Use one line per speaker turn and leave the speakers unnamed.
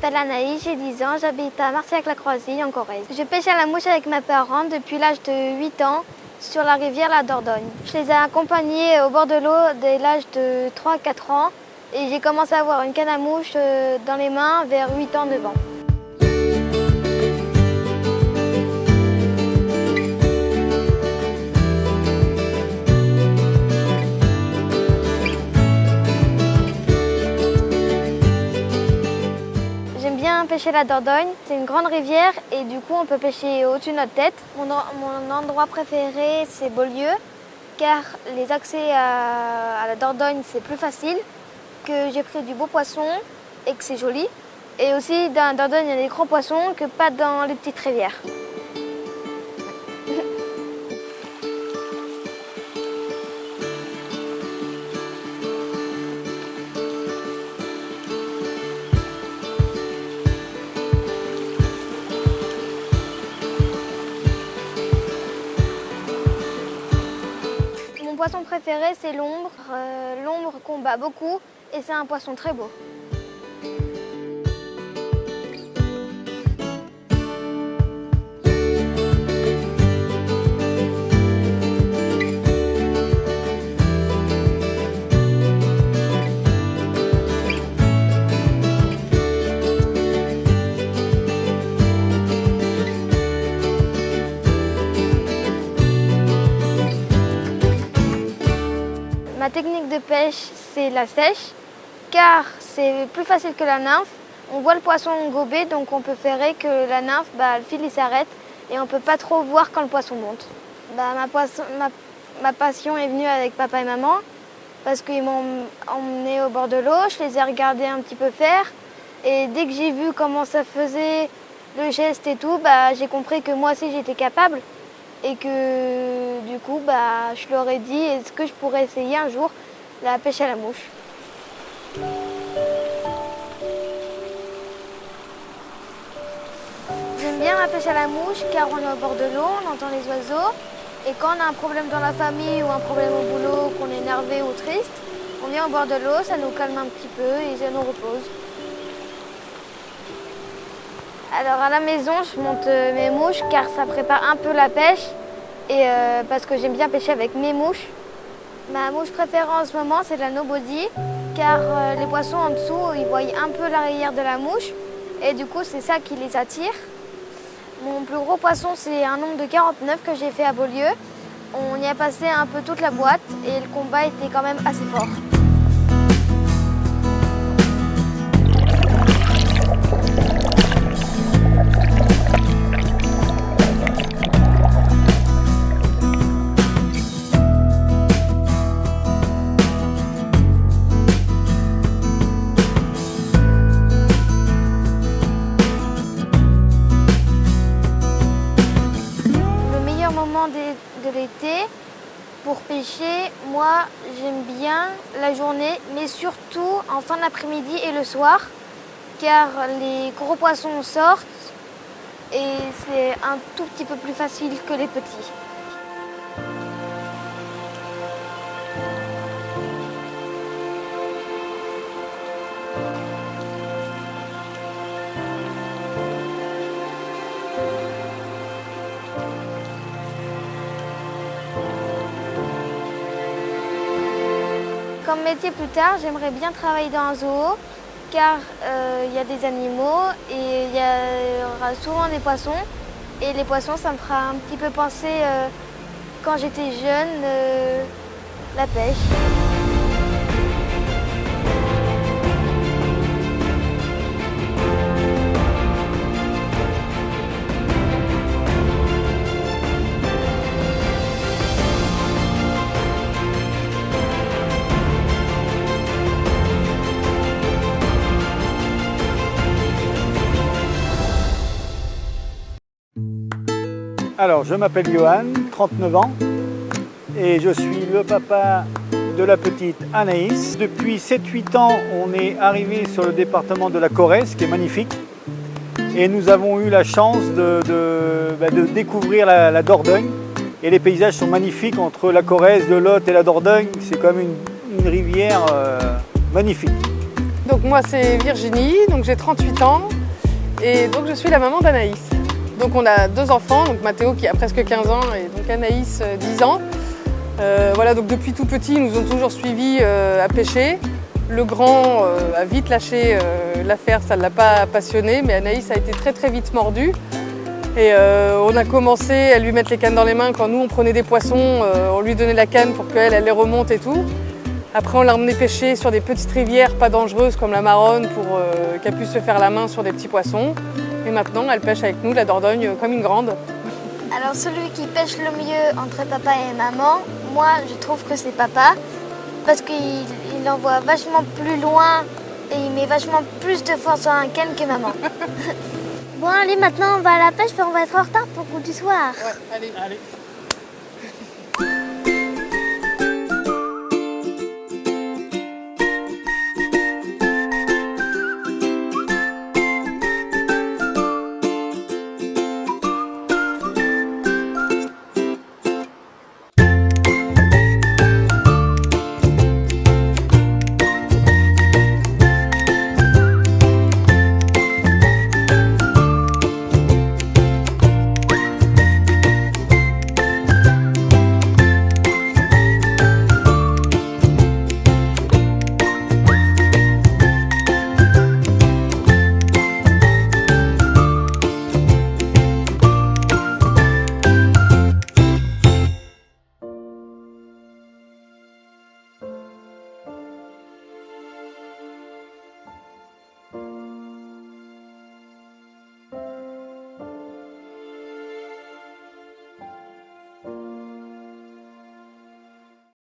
m'appelle Anaïs, j'ai 10 ans, j'habite à Marcillac-la-Croisille en Corrèze. Je pêche à la mouche avec mes parents depuis l'âge de 8 ans sur la rivière la Dordogne. Je les ai accompagnés au bord de l'eau dès l'âge de 3-4 ans et j'ai commencé à avoir une canne à mouche dans les mains vers 8 ans, 9 ans. J'aime bien pêcher la Dordogne, c'est une grande rivière et du coup on peut pêcher au-dessus de notre tête. Mon endroit préféré c'est Beaulieu car les accès à la Dordogne c'est plus facile, que j'ai pris du beau poisson et que c'est joli. Et aussi dans la Dordogne il y a des grands poissons que pas dans les petites rivières. Mon poisson préféré c'est l'ombre. L'ombre combat beaucoup et c'est un poisson très beau. Ma technique de pêche, c'est la sèche, car c'est plus facile que la nymphe. On voit le poisson gober, donc on peut faire que la nymphe, le fil il s'arrête et on ne peut pas trop voir quand le poisson monte. Ma passion est venue avec papa et maman, parce qu'ils m'ont emmené au bord de l'eau, je les ai regardés un petit peu faire. Et dès que j'ai vu comment ça faisait, le geste et tout, j'ai compris que moi aussi j'étais capable. Et que du coup, je leur ai dit, est-ce que je pourrais essayer un jour la pêche à la mouche. J'aime bien la pêche à la mouche car on est au bord de l'eau, on entend les oiseaux. Et quand on a un problème dans la famille ou un problème au boulot, qu'on est énervé ou triste, on vient au bord de l'eau, ça nous calme un petit peu et ça nous repose. Alors à la maison, je monte mes mouches car ça prépare un peu la pêche et parce que j'aime bien pêcher avec mes mouches. Ma mouche préférée en ce moment, c'est la nobody car les poissons en dessous, ils voient un peu l'arrière de la mouche et du coup, c'est ça qui les attire. Mon plus gros poisson, c'est un nombre de 49 que j'ai fait à Beaulieu. On y a passé un peu toute la boîte et le combat était quand même assez fort. De l'été, pour pêcher, moi j'aime bien la journée, mais surtout en fin d'après-midi et le soir, car les gros poissons sortent et c'est un tout petit peu plus facile que les petits. Comme métier plus tard, j'aimerais bien travailler dans un zoo car il y a des animaux et il y aura souvent des poissons. Et les poissons, ça me fera un petit peu penser quand j'étais jeune, la pêche.
Alors, je m'appelle Johan, 39 ans, et je suis le papa de la petite Anaïs. Depuis 7-8 ans, on est arrivé sur le département de la Corrèze, qui est magnifique. Et nous avons eu la chance de découvrir la Dordogne. Et les paysages sont magnifiques entre la Corrèze, de Lot et la Dordogne. C'est comme une rivière magnifique.
Donc moi c'est Virginie, donc j'ai 38 ans et donc je suis la maman d'Anaïs. Donc on a 2 enfants, donc Mathéo qui a presque 15 ans et donc Anaïs 10 ans. Voilà, donc depuis tout petit ils nous ont toujours suivis à pêcher. Le grand a vite lâché l'affaire, ça ne l'a pas passionné, mais Anaïs a été très vite mordue. Et on a commencé à lui mettre les cannes dans les mains quand nous on prenait des poissons, on lui donnait la canne pour qu'elle les remonte et tout. Après, on l'a emmenée pêcher sur des petites rivières pas dangereuses comme la Maronne pour qu'elle puisse se faire la main sur des petits poissons. Et maintenant, elle pêche avec nous la Dordogne comme une grande.
Alors celui qui pêche le mieux entre papa et maman, moi je trouve que c'est papa. Parce qu'il envoie vachement plus loin et il met vachement plus de force sur un canne que maman. Bon allez, maintenant on va à la pêche, on va être en retard pour le coup du soir.
Ouais, allez.